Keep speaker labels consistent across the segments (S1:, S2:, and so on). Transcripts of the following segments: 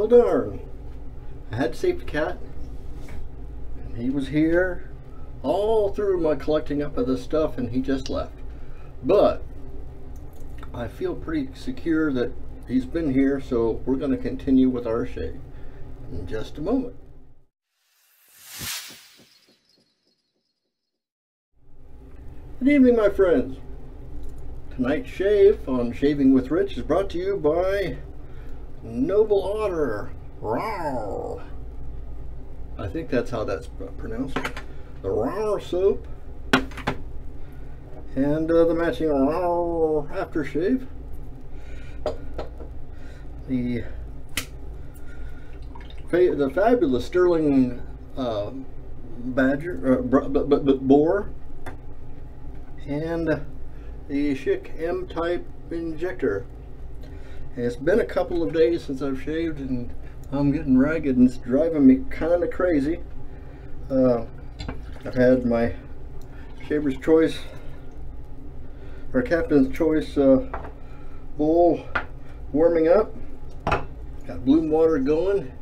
S1: Well, darn. I had Safety Cat. And he was here all through my collecting up of this stuff, and he just left. But I feel pretty secure that he's been here, so we're going to continue with our shave in just a moment. Good evening, my friends. Tonight's shave on Shaving with Rich is brought to you by Noble Otter. RAWR. I think that's how that's pronounced. The RAWR soap and the matching RAWR aftershave. The fabulous Sterling Boar, and the chic M-type injector. And it's been a couple of days since I've shaved, and I'm getting ragged and it's driving me kind of crazy. I've had my Shaver's Choice or Captain's Choice bowl warming up. Got bloom water going,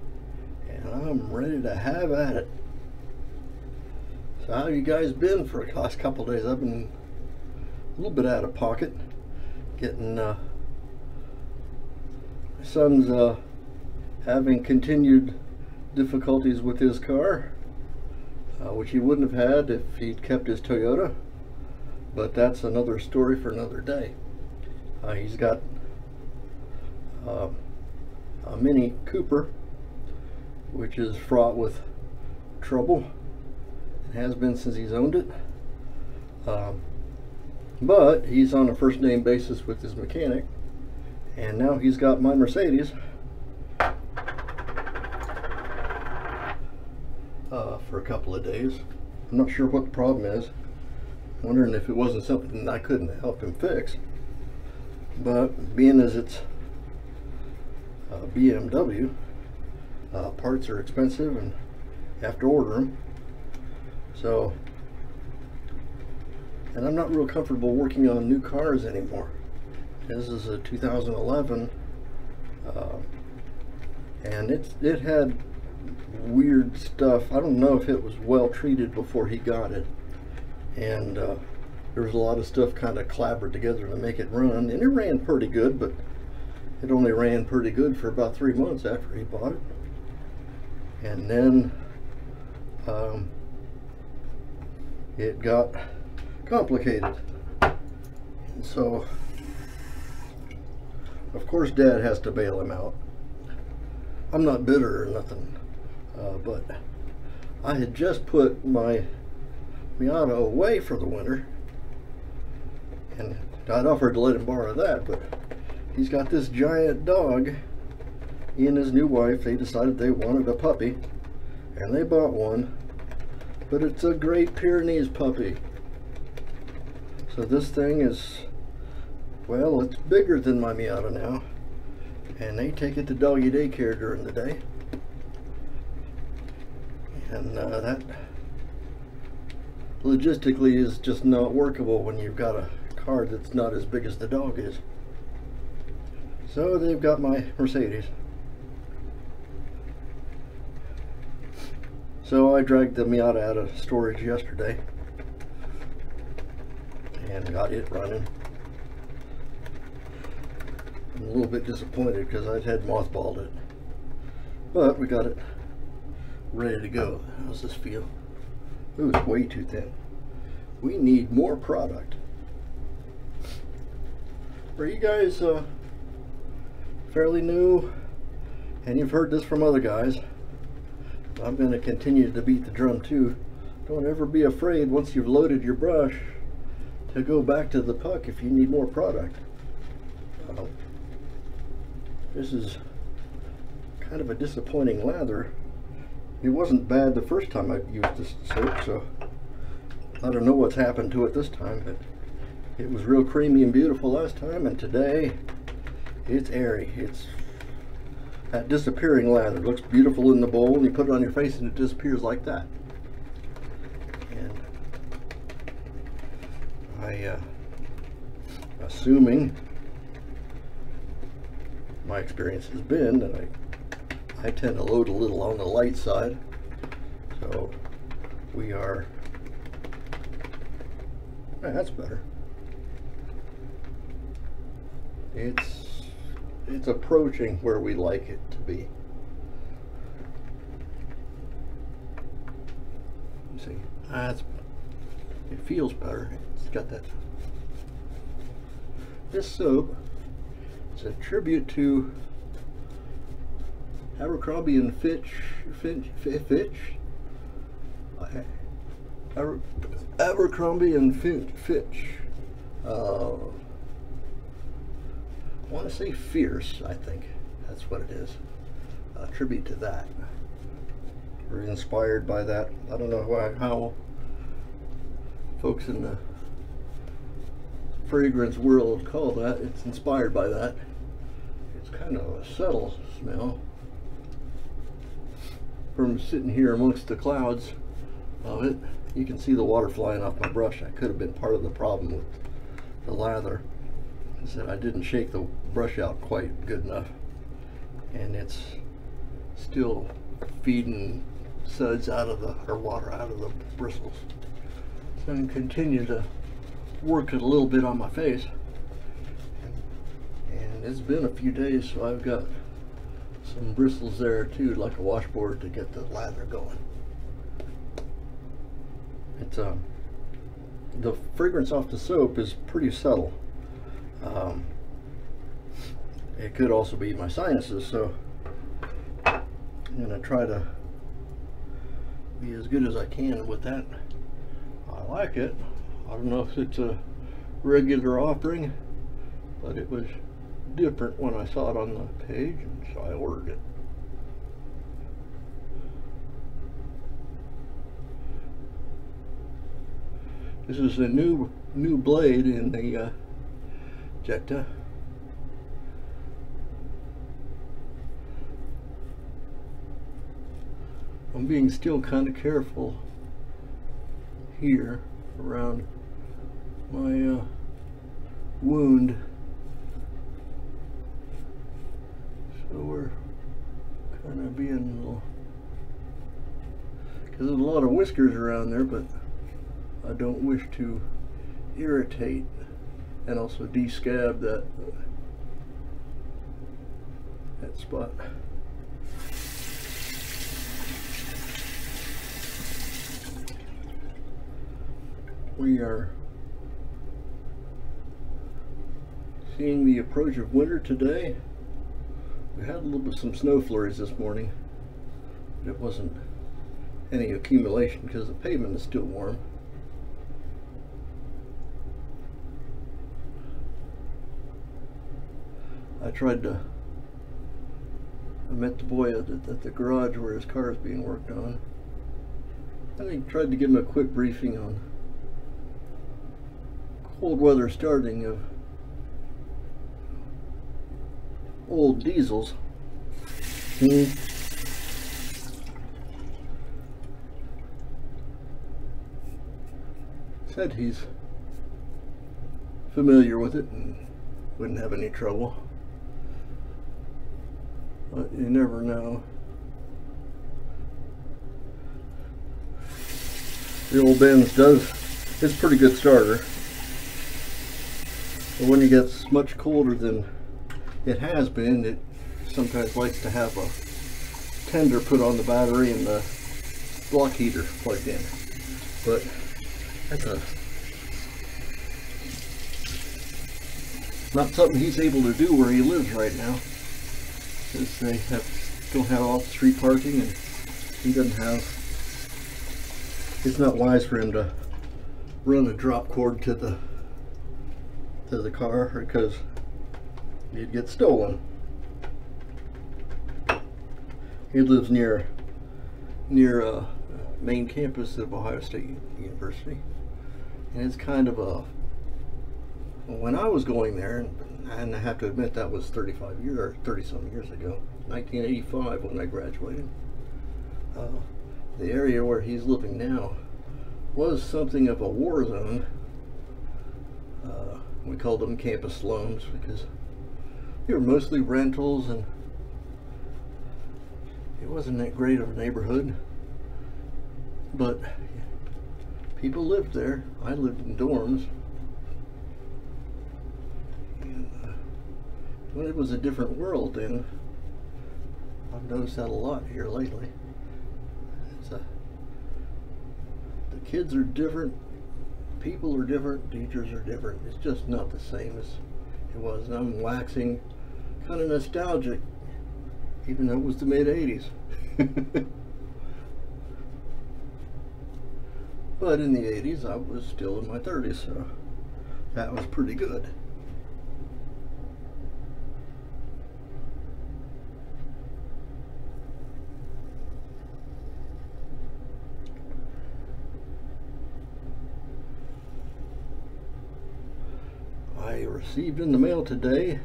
S1: and I'm ready to have at it. So how have you guys been for the last couple of days? I've been a little bit out of pocket, getting my son's having continued difficulties with his car, which he wouldn't have had if he'd kept his Toyota, but that's another story for another day. He's got a Mini Cooper, which is fraught with trouble. It has been since he's owned it. But he's on a first name basis with his mechanic, and now he's got my Mercedes for a couple of days. I'm not sure what the problem is. I'm wondering if it wasn't something I couldn't help him fix. But being as it's BMW, parts are expensive and you have to order them. So, and I'm not real comfortable working on new cars anymore. This is a 2011, and it had weird stuff. I don't know if it was well treated before he got it, and there was a lot of stuff kind of clobbered together to make it run, and it ran pretty good, but it only ran pretty good for about 3 months after he bought it. And then it got complicated, and so of course Dad has to bail him out. I'm not bitter or nothing, but I had just put my Miata away for the winter, and I'd offered to let him borrow that, but he's got this giant dog. He and his new wife, they decided they wanted a puppy, and they bought one, but it's a Great Pyrenees puppy. So this thing is, well, it's bigger than my Miata now, and they take it to doggy daycare during the day, and that logistically is just not workable when you've got a car that's not as big as the dog is. So they've got my Mercedes. So I dragged the Miata out of storage yesterday and got it running. I'm a little bit disappointed because I'd had mothballed it, but we got it ready to go. How's this feel? It was way too thin. We need more product. Are you guys fairly new, and you've heard this from other guys? I'm going to continue to beat the drum too. Don't ever be afraid once you've loaded your brush to go back to the puck if you need more product. This is kind of a disappointing lather. It wasn't bad the first time I used this soap, so I don't know what's happened to it this time, but it was real creamy and beautiful last time, and today it's airy. It's that disappearing lather. It looks beautiful in the bowl, and you put it on your face and it disappears like that. And assuming my experience has been that I tend to load a little on the light side, so we are, that's better. It's approaching where we like it to be. You see, it feels better. It's got that. This soap is a tribute to Abercrombie and Fitch. Abercrombie and Fitch. I want to say Fierce, I think that's what it is. A tribute to that. We're inspired by that. I don't know how folks in the fragrance world call that. It's inspired by that. It's kind of a subtle smell. From sitting here amongst the clouds of it, you can see the water flying off my brush. That could have been part of the problem with the lather, is that I didn't shake the brush out quite good enough, and it's still feeding suds out of the, or water out of the bristles. So I'm going to continue to work it a little bit on my face, and it's been a few days, so I've got some bristles there too, like a washboard to get the lather going. It's the fragrance off the soap is pretty subtle. It could also be my sinuses, so I'm gonna try to be as good as I can with that. I like it. I don't know if it's a regular offering, but it was different when I saw it on the page, and so I ordered it. This is a new blade in the Injector. I'm being still kind of careful here around my wound, so we're kind of being a little, because there's a lot of whiskers around there, but I don't wish to irritate and also de-scab that spot. We are seeing the approach of winter today. We had a little bit some snow flurries this morning, but it wasn't any accumulation because the pavement is still warm. I met the boy at the garage where his car is being worked on. I think tried to give him a quick briefing on cold weather starting of old diesels. Said he's familiar with it and wouldn't have any trouble. But you never know. The old Benz it's a pretty good starter. But when it gets much colder than it has been, it sometimes likes to have a tender put on the battery and the block heater plugged in. But that's not something he's able to do where he lives right now, because they don't have off-street parking, and he doesn't have. It's not wise for him to run a drop cord to the car, because he'd get stolen. He lives near main campus of Ohio State University, and it's kind of a. When I was going there, and I have to admit that was 30-some years ago, 1985 when I graduated. The area where he's living now was something of a war zone. We called them campus slums because they were mostly rentals, and it wasn't that great of a neighborhood, but people lived there. I lived in dorms. And well, it was a different world then. I've noticed that a lot here lately. The kids are different, people are different, teachers are different. It's just not the same as it was. And I'm waxing kind of nostalgic, even though it was the mid-80s. But in the 80s, I was still in my 30s, so that was pretty good. I received in the mail today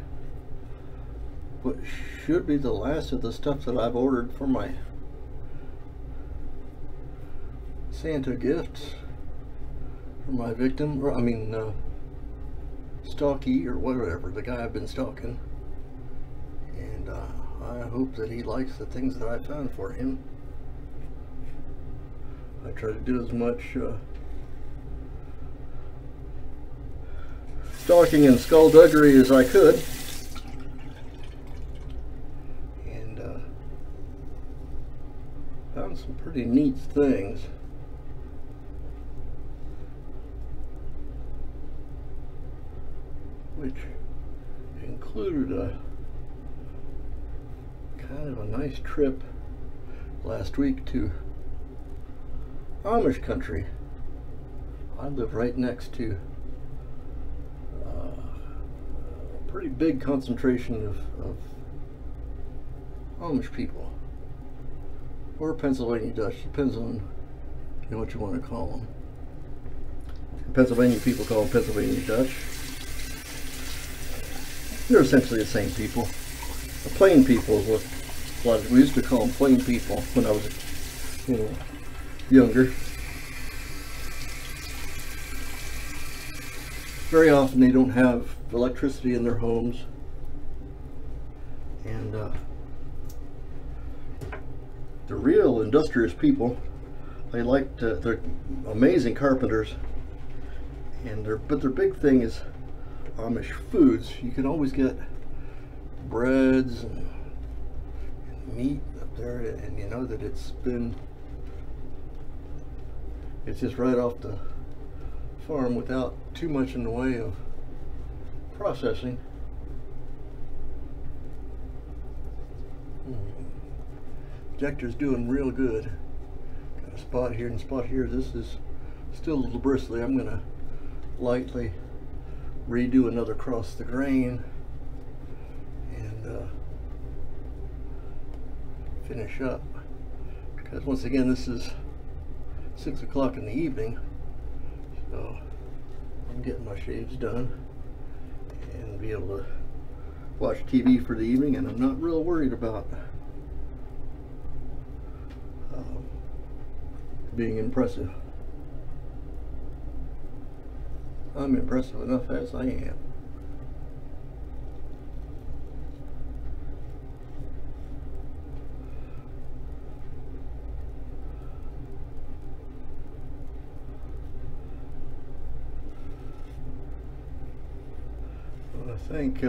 S1: what should be the last of the stuff that I've ordered for my Santa gifts for my victim, or I mean stalky, or whatever, the guy I've been stalking. And I hope that he likes the things that I found for him. I try to do as much stalking and skullduggery as I could. And found some pretty neat things. Which included a kind of a nice trip last week to Amish country. I live right next to a pretty big concentration of Amish people, or Pennsylvania Dutch, depends on what you want to call them. Pennsylvania people call them Pennsylvania Dutch. They're essentially the same people. The plain people is what we used to call them, plain people, when I was, younger. Very often they don't have electricity in their homes, and the real industrious people, they like to, they're amazing carpenters, and but their big thing is Amish foods. You can always get breads and meat up there, and you know that it's just right off the farm without too much in the way of processing. Injector's doing real good. Got a spot here and a spot here. This is still a little bristly. I'm gonna lightly redo another across the grain and finish up, because once again this is 6 o'clock in the evening, so I'm getting my shaves done and be able to watch TV for the evening, and I'm not real worried about being impressive. I'm impressive enough as I am. Well, I thank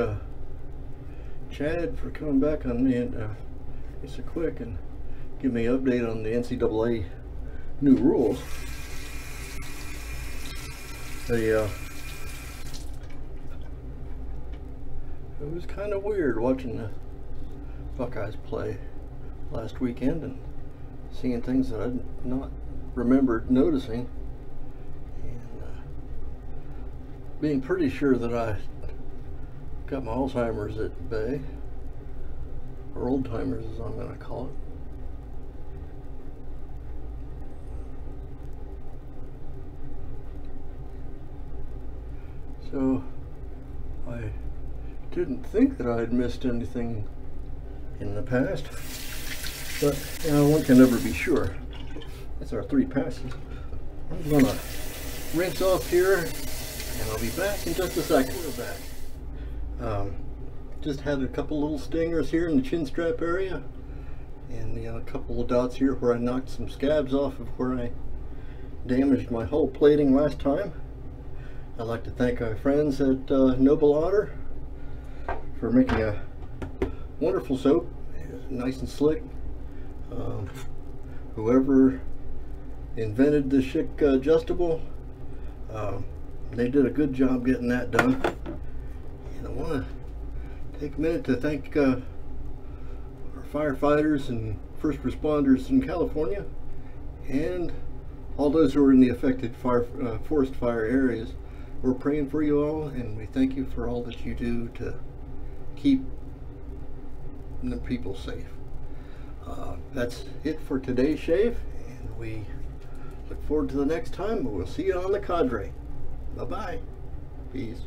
S1: Chad for coming back on me and it's a quick and give me an update on the NCAA new rules. It was kind of weird watching the Buckeyes play last weekend and seeing things that I'd not remembered noticing, and being pretty sure that I got my Alzheimer's at bay, or old-timers as I'm going to call it. So I didn't think that I had missed anything in the past, but one can never be sure. That's our 3 passes. I'm gonna rinse off here and I'll be back in just a second. We're back. Just had a couple little stingers here in the chin strap area, and a couple of dots here where I knocked some scabs off of where I damaged my hull plating last time. I'd like to thank our friends at Noble Otter for making a wonderful soap, nice and slick. Whoever invented the Schick adjustable, they did a good job getting that done. And I want to take a minute to thank our firefighters and first responders in California and all those who are in the affected forest fire areas. We're praying for you all, and we thank you for all that you do to keep the people safe. That's it for today's shave, and we look forward to the next time. We'll see you on the cadre. Bye-bye. Peace.